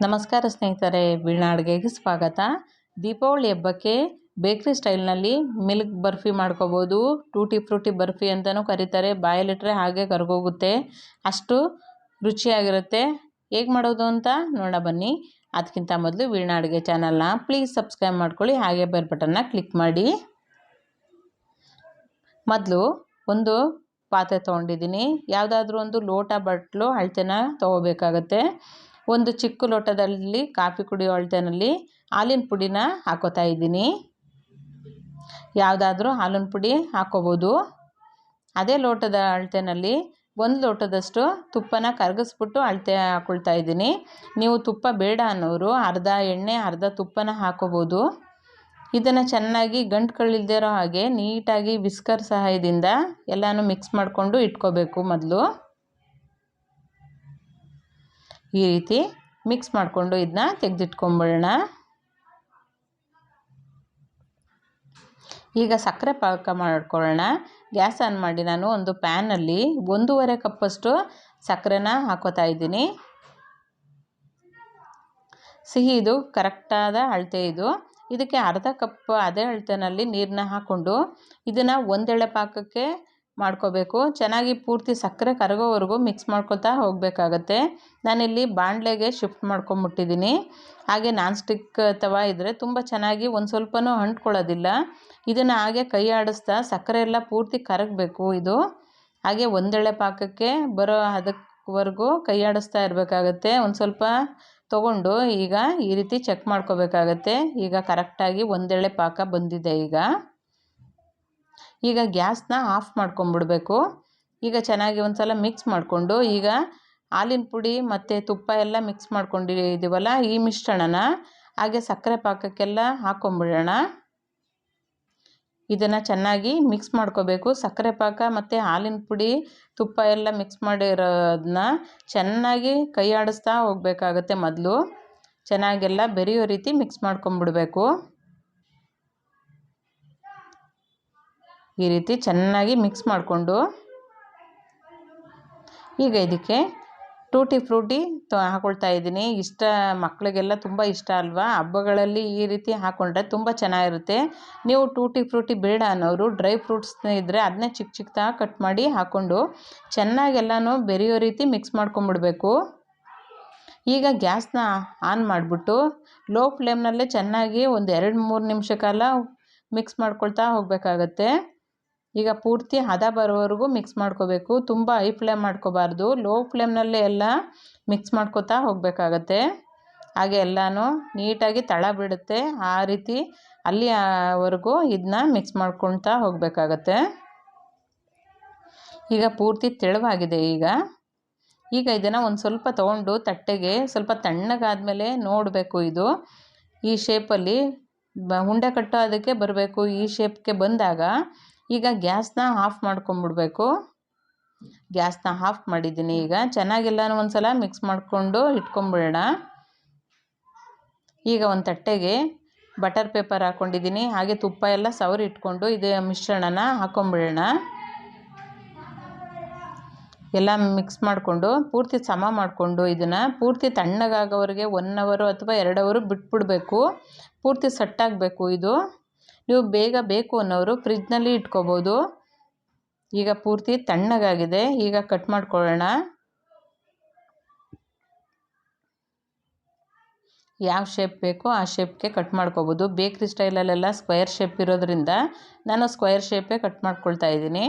ನಮಸ್ಕಾರ ಸ್ನೇಹಿತರೆ, ವೀಣಾ ಅಡುಗೆಗೆ ಸ್ವಾಗತ. ದೀಪಾವಳಿ ಹಬ್ಬಕ್ಕೆ ಬೇಕ್ರಿ ಸ್ಟೈಲ್ನಲ್ಲಿ ಮಿಲ್ಕ್ ಬರ್ಫಿ ಮಾಡ್ಕೋಬೋದು. ಟೂಟಿ ಫ್ರೂಟಿ ಬರ್ಫಿ ಅಂತಲೂ ಕರೀತಾರೆ. ಬಾಯಲ್ಲಿಟ್ಟರೆ ಹಾಗೆ ಕರಗೋಗುತ್ತೆ, ಅಷ್ಟು ರುಚಿಯಾಗಿರುತ್ತೆ. ಹೇಗೆ ಮಾಡೋದು ಅಂತ ನೋಡ ಬನ್ನಿ. ಅದಕ್ಕಿಂತ ಮೊದಲು ವೀಣಾ ಅಡುಗೆ ಚಾನಲ್ನ ಪ್ಲೀಸ್ ಸಬ್ಸ್ಕ್ರೈಬ್ ಮಾಡ್ಕೊಳ್ಳಿ, ಹಾಗೆ ಬೆಲ್ ಬಟನ್ನ ಕ್ಲಿಕ್ ಮಾಡಿ. ಮೊದಲು ಒಂದು ಪಾತ್ರೆ ತೊಗೊಂಡಿದ್ದೀನಿ. ಯಾವುದಾದ್ರೂ ಒಂದು ಲೋಟ ಬಟ್ಲು ಅಳತೆನ ತೊಗೋಬೇಕಾಗತ್ತೆ. ಒಂದು ಚಿಕ್ಕ ಲೋಟದಲ್ಲಿ ಕಾಫಿ ಕುಡಿಯೋ ಅಳತೆನಲ್ಲಿ ಹಾಲಿನ ಪುಡಿನ ಹಾಕೋತಾ ಇದ್ದೀನಿ. ಯಾವುದಾದ್ರೂ ಹಾಲಿನ ಪುಡಿ ಹಾಕೋಬೋದು. ಅದೇ ಲೋಟದ ಅಳತೆನಲ್ಲಿ 1 ಲೋಟದಷ್ಟು ತುಪ್ಪನ ಕರಗಿಸ್ಬಿಟ್ಟು ಅಳತೆ ಹಾಕ್ಕೊಳ್ತಾ ಇದ್ದೀನಿ. ನೀವು ತುಪ್ಪ ಬೇಡ ಅನ್ನೋರು ಅರ್ಧ ಎಣ್ಣೆ ಅರ್ಧ ತುಪ್ಪನ ಹಾಕೋಬೋದು. ಇದನ್ನು ಚೆನ್ನಾಗಿ ಗಂಟುಗಳಿಲ್ಲದೆ ಇರೋ ಹಾಗೆ ನೀಟಾಗಿ ವಿಸ್ಕರ್ ಸಹಾಯದಿಂದ ಎಲ್ಲನೂ ಮಿಕ್ಸ್ ಮಾಡಿಕೊಂಡು ಇಟ್ಕೋಬೇಕು. ಮೊದಲು ಈ ರೀತಿ ಮಿಕ್ಸ್ ಮಾಡಿಕೊಂಡು ಇದನ್ನ ತೆಗೆದಿಟ್ಕೊಂಬಿಡೋಣ. ಈಗ ಸಕ್ಕರೆ ಪಾಕ ಮಾಡ್ಕೊಳ್ಳೋಣ. ಗ್ಯಾಸ್ ಆನ್ ಮಾಡಿ ನಾನು ಒಂದು ಪ್ಯಾನಲ್ಲಿ 1.5 ಕಪ್ಪಷ್ಟು ಸಕ್ಕರೆನ ಹಾಕೋತಾ ಇದ್ದೀನಿ. ಸಿಹಿ ಇದು ಕರೆಕ್ಟಾದ ಅಳತೆ ಇದು. ಇದಕ್ಕೆ ಅರ್ಧ ಕಪ್ ಅದೇ ಅಳತೆನಲ್ಲಿ ನೀರನ್ನ ಹಾಕ್ಕೊಂಡು ಇದನ್ನು ಒಂದೆಳೆ ಪಾಕಕ್ಕೆ ಮಾಡ್ಕೋಬೇಕು. ಚೆನ್ನಾಗಿ ಪೂರ್ತಿ ಸಕ್ಕರೆ ಕರಗೋವರೆಗೂ ಮಿಕ್ಸ್ ಮಾಡ್ಕೊತಾ ಹೋಗಬೇಕಾಗತ್ತೆ. ನಾನಿಲ್ಲಿ ಬಾಣಲೆಗೆ ಶಿಫ್ಟ್ ಮಾಡ್ಕೊಂಬಿಟ್ಟಿದ್ದೀನಿ. ಹಾಗೆ ನಾನ್ ಸ್ಟಿಕ್ ತವಾ ಇದ್ದರೆ ತುಂಬ ಚೆನ್ನಾಗಿ ಒಂದು ಸ್ವಲ್ಪನೂ ಅಂಟ್ಕೊಳ್ಳೋದಿಲ್ಲ. ಇದನ್ನು ಹಾಗೆ ಕೈ ಆಡಿಸ್ತಾ ಸಕ್ಕರೆ ಎಲ್ಲ ಪೂರ್ತಿ ಕರಗಬೇಕು. ಇದು ಹಾಗೆ ಒಂದೆಳೆ ಪಾಕಕ್ಕೆ ಬರೋ ಅದಕ್ಕವರೆಗೂ ಕೈ ಆಡಿಸ್ತಾ ಇರಬೇಕಾಗತ್ತೆ. ಒಂದು ಸ್ವಲ್ಪ ತೊಗೊಂಡು ಈಗ ಈ ರೀತಿ ಚೆಕ್ ಮಾಡ್ಕೋಬೇಕಾಗತ್ತೆ. ಈಗ ಕರೆಕ್ಟಾಗಿ ಒಂದೆಳೆ ಪಾಕ ಬಂದಿದೆ. ಈಗ ಗ್ಯಾಸ್ನ ಆಫ್ ಮಾಡ್ಕೊಂಬಿಡ್ಬೇಕು. ಈಗ ಚೆನ್ನಾಗಿ ಒಂದು ಸಲ ಮಿಕ್ಸ್ ಮಾಡಿಕೊಂಡು ಈಗ ಹಾಲಿನ ಪುಡಿ ಮತ್ತು ತುಪ್ಪ ಎಲ್ಲ ಮಿಕ್ಸ್ ಮಾಡ್ಕೊಂಡಿದ್ದೀವಲ್ಲ, ಈ ಮಿಶ್ರಣನ ಹಾಗೆ ಸಕ್ಕರೆ ಪಾಕಕ್ಕೆಲ್ಲ ಹಾಕ್ಕೊಂಬಿಡೋಣ. ಇದನ್ನು ಚೆನ್ನಾಗಿ ಮಿಕ್ಸ್ ಮಾಡ್ಕೋಬೇಕು. ಸಕ್ಕರೆ ಪಾಕ ಮತ್ತು ಹಾಲಿನ ಪುಡಿ ತುಪ್ಪ ಎಲ್ಲ ಮಿಕ್ಸ್ ಮಾಡಿರೋದನ್ನ ಚೆನ್ನಾಗಿ ಕೈ ಆಡಿಸ್ತಾ ಹೋಗಬೇಕಾಗತ್ತೆ. ಮೊದಲು ಚೆನ್ನಾಗೆಲ್ಲ ಬೆರೆಯೋ ರೀತಿ ಮಿಕ್ಸ್ ಮಾಡ್ಕೊಂಬಿಡ್ಬೇಕು. ಈ ರೀತಿ ಚೆನ್ನಾಗಿ ಮಿಕ್ಸ್ ಮಾಡಿಕೊಂಡು ಈಗ ಇದಕ್ಕೆ ಟೂಟಿ ಫ್ರೂಟಿ ಹಾಕ್ಕೊಳ್ತಾ ಇದ್ದೀನಿ. ಮಕ್ಕಳಿಗೆಲ್ಲ ತುಂಬ ಇಷ್ಟ ಅಲ್ವಾ? ಹಬ್ಬಗಳಲ್ಲಿ ಈ ರೀತಿ ಹಾಕ್ಕೊಂಡ್ರೆ ತುಂಬ ಚೆನ್ನಾಗಿರುತ್ತೆ. ನೀವು ಟೂಟಿ ಫ್ರೂಟಿ ಬೇಡ ಅನ್ನೋರು ಡ್ರೈ ಫ್ರೂಟ್ಸ್ ಇದ್ದರೆ ಅದನ್ನೇ ಚಿಕ್ಕ ಚಿಕ್ಕದಾಗಿ ಕಟ್ ಮಾಡಿ ಹಾಕ್ಕೊಂಡು ಚೆನ್ನಾಗೆಲ್ಲನೂ ಬೆರೆಯೋ ರೀತಿ ಮಿಕ್ಸ್ ಮಾಡ್ಕೊಂಬಿಡ್ಬೇಕು. ಈಗ ಗ್ಯಾಸ್ನ ಆನ್ ಮಾಡಿಬಿಟ್ಟು ಲೋ ಫ್ಲೇಮ್ನಲ್ಲೇ ಚೆನ್ನಾಗಿ ಒಂದು 2-3 ನಿಮಿಷ ಕಾಲ ಮಿಕ್ಸ್ ಮಾಡ್ಕೊಳ್ತಾ ಹೋಗಬೇಕಾಗತ್ತೆ. ಈಗ ಪೂರ್ತಿ ಹದ ಬರೋವರೆಗೂ ಮಿಕ್ಸ್ ಮಾಡ್ಕೋಬೇಕು. ತುಂಬ ಹೈ ಫ್ಲೇಮ್ ಮಾಡ್ಕೋಬಾರ್ದು. ಲೋ ಫ್ಲೇಮ್ನಲ್ಲೇ ಎಲ್ಲ ಮಿಕ್ಸ್ ಮಾಡ್ಕೋತಾ ಹೋಗಬೇಕಾಗತ್ತೆ. ಹಾಗೆ ಎಲ್ಲನೂ ನೀಟಾಗಿ ತಳ ಬಿಡುತ್ತೆ. ಆ ರೀತಿ ಅಲ್ಲಿವರೆಗೂ ಇದನ್ನ ಮಿಕ್ಸ್ ಮಾಡ್ಕೊಳ್ತಾ ಹೋಗಬೇಕಾಗತ್ತೆ. ಈಗ ಪೂರ್ತಿ ತೆಳುವಾಗಿದೆ. ಈಗ ಇದನ್ನು ಒಂದು ಸ್ವಲ್ಪ ತೊಗೊಂಡು ತಟ್ಟೆಗೆ ಸ್ವಲ್ಪ ತಣ್ಣಗಾದ್ಮೇಲೆ ನೋಡಬೇಕು. ಇದು ಈ ಶೇಪಲ್ಲಿ ಉಂಡೆ ಕಟ್ಟೋ ಅದಕ್ಕೆ ಬರಬೇಕು. ಈ ಶೇಪ್ಗೆ ಬಂದಾಗ ಈಗ ಗ್ಯಾಸ್ನ ಆಫ್ ಮಾಡ್ಕೊಂಬಿಡ್ಬೇಕು. ಗ್ಯಾಸ್ನ ಆಫ್ ಮಾಡಿದ್ದೀನಿ. ಈಗ ಚೆನ್ನಾಗೆಲ್ಲನೂ ಒಂದು ಸಲ ಮಿಕ್ಸ್ ಮಾಡಿಕೊಂಡು ಇಟ್ಕೊಂಬಿಡೋಣ. ಈಗ ಒಂದು ತಟ್ಟೆಗೆ ಬಟರ್ ಪೇಪರ್ ಹಾಕ್ಕೊಂಡಿದ್ದೀನಿ. ಹಾಗೆ ತುಪ್ಪ ಎಲ್ಲ ಸವರಿ ಇಟ್ಕೊಂಡು ಇದು ಮಿಶ್ರಣನ ಹಾಕ್ಕೊಂಬಿಡೋಣ. ಎಲ್ಲ ಮಿಕ್ಸ್ ಮಾಡಿಕೊಂಡು ಪೂರ್ತಿ ಸಮ ಮಾಡಿಕೊಂಡು ಇದನ್ನು ಪೂರ್ತಿ ತಣ್ಣಗಾಗೋವರೆಗೆ 1 ಅವರ್ ಅಥವಾ 2 ಅವರ್ ಬಿಟ್ಬಿಡಬೇಕು. ಪೂರ್ತಿ ಸಟ್ಟಾಗಬೇಕು. ಇದು ನೀವು ಬೇಗ ಬೇಕು ಅನ್ನೋರು ಫ್ರಿಜ್ನಲ್ಲಿ ಇಟ್ಕೋಬೋದು. ಈಗ ಪೂರ್ತಿ ತಣ್ಣಗಾಗಿದೆ. ಈಗ ಕಟ್ ಮಾಡ್ಕೊಳ್ಳೋಣ. ಯಾವ ಶೇಪ್ ಬೇಕೋ ಆ ಶೇಪ್ಗೆ ಕಟ್ ಮಾಡ್ಕೋಬೋದು. ಬೇಕ್ರಿ ಸ್ಟೈಲಲ್ಲೆಲ್ಲ ಸ್ಕ್ವೇರ್ ಶೇಪ್ ಇರೋದ್ರಿಂದ ನಾನು ಸ್ಕ್ವೇರ್ ಶೇಪೇ ಕಟ್ ಮಾಡ್ಕೊಳ್ತಾ ಇದ್ದೀನಿ.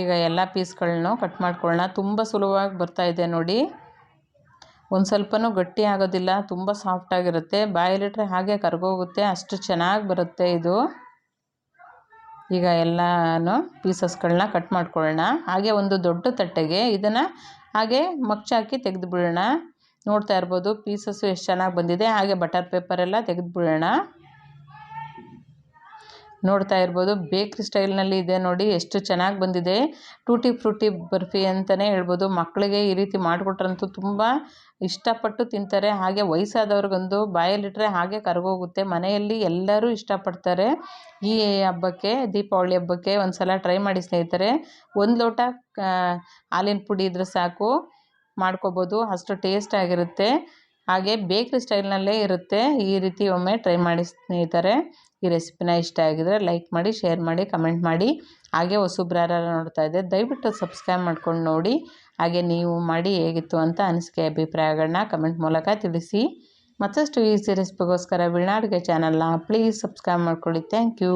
ಈಗ ಎಲ್ಲ ಪೀಸ್ಗಳನ್ನೂ ಕಟ್ ಮಾಡ್ಕೊಳ್ಳೋಣ. ತುಂಬ ಸುಲಭವಾಗಿ ಬರ್ತಾಯಿದೆ ನೋಡಿ. ಒಂದು ಸ್ವಲ್ಪನೂ ಗಟ್ಟಿ ಆಗೋದಿಲ್ಲ. ತುಂಬ ಸಾಫ್ಟಾಗಿರುತ್ತೆ. ಬಾಯಲ್ಲಿಟ್ಟರೆ ಹಾಗೆ ಕರಗೋಗುತ್ತೆ, ಅಷ್ಟು ಚೆನ್ನಾಗಿ ಬರುತ್ತೆ ಇದು. ಈಗ ಎಲ್ಲನೂ ಪೀಸಸ್ಗಳನ್ನ ಕಟ್ ಮಾಡ್ಕೊಳ್ಳೋಣ. ಹಾಗೆ ಒಂದು ದೊಡ್ಡ ತಟ್ಟೆಗೆ ಇದನ್ನು ಹಾಗೆ ಮಗ್ಚಾಕಿ ತೆಗೆದುಬಿಡೋಣ. ನೋಡ್ತಾ ಇರ್ಬೋದು ಪೀಸಸ್ಸು ಎಷ್ಟು ಚೆನ್ನಾಗಿ ಬಂದಿದೆ. ಹಾಗೆ ಬಟರ್ ಪೇಪರೆಲ್ಲ ತೆಗೆದುಬಿಡೋಣ. ನೋಡ್ತಾ ಇರ್ಬೋದು ಬೇಕ್ರಿ ಸ್ಟೈಲ್ನಲ್ಲಿ ಇದೆ ನೋಡಿ, ಎಷ್ಟು ಚೆನ್ನಾಗಿ ಬಂದಿದೆ. ಟೂಟಿ ಫ್ರೂಟಿ ಬರ್ಫಿ ಅಂತಲೇ ಹೇಳ್ಬೋದು. ಮಕ್ಕಳಿಗೆ ಈ ರೀತಿ ಮಾಡಿಕೊಟ್ರಂತೂ ತುಂಬ ಇಷ್ಟಪಟ್ಟು ತಿಂತಾರೆ. ಹಾಗೆ ವಯಸ್ಸಾದವ್ರಿಗೊಂದು ಬಾಯಲ್ಲಿಟ್ಟರೆ ಹಾಗೆ ಕರಗೋಗುತ್ತೆ. ಮನೆಯಲ್ಲಿ ಎಲ್ಲರೂ ಇಷ್ಟಪಡ್ತಾರೆ. ಈ ಹಬ್ಬಕ್ಕೆ, ದೀಪಾವಳಿ ಹಬ್ಬಕ್ಕೆ ಒಂದು ಸಲ ಟ್ರೈ ಮಾಡಿ ಸ್ನೇಹಿತರೆ. 1 ಲೋಟ ಹಾಲಿನ ಪುಡಿ ಇದ್ರೆ ಸಾಕು. ಮಾಡ್ಕೋಬೋದು, ಅಷ್ಟು ಟೇಸ್ಟ್ ಆಗಿರುತ್ತೆ. ಹಾಗೆ ಬೇಕ್ರಿ ಸ್ಟೈಲ್ನಲ್ಲೇ ಇರುತ್ತೆ. ಈ ರೀತಿ ಒಮ್ಮೆ ಟ್ರೈ ಮಾಡಿ ಸ್ನೇಹಿತರೆ. ಈ ರೆಸಿಪಿನ ಇಷ್ಟ ಆಗಿದರೆ ಲೈಕ್ ಮಾಡಿ, ಶೇರ್ ಮಾಡಿ, ಕಮೆಂಟ್ ಮಾಡಿ. ಹಾಗೆ ಹೊಸಬ್ರು ಯಾರು ನೋಡ್ತಾ ಇದ್ದರೆ ದಯವಿಟ್ಟು ಸಬ್ಸ್ಕ್ರೈಬ್ ಮಾಡ್ಕೊಂಡು ನೋಡಿ. ಹಾಗೆ ನೀವು ಮಾಡಿ ಹೇಗಿತ್ತು ಅಂತ ಅನಿಸಿಕೆ ಅಭಿಪ್ರಾಯಗಳನ್ನ ಕಮೆಂಟ್ ಮೂಲಕ ತಿಳಿಸಿ. ಮತ್ತಷ್ಟು ಈಸಿ ರೆಸಿಪಿಗೋಸ್ಕರ ವೀಣಾಡುಗೆ ಚಾನಲ್ನ ಪ್ಲೀಸ್ ಸಬ್ಸ್ಕ್ರೈಬ್ ಮಾಡ್ಕೊಳ್ಳಿ. Thank you.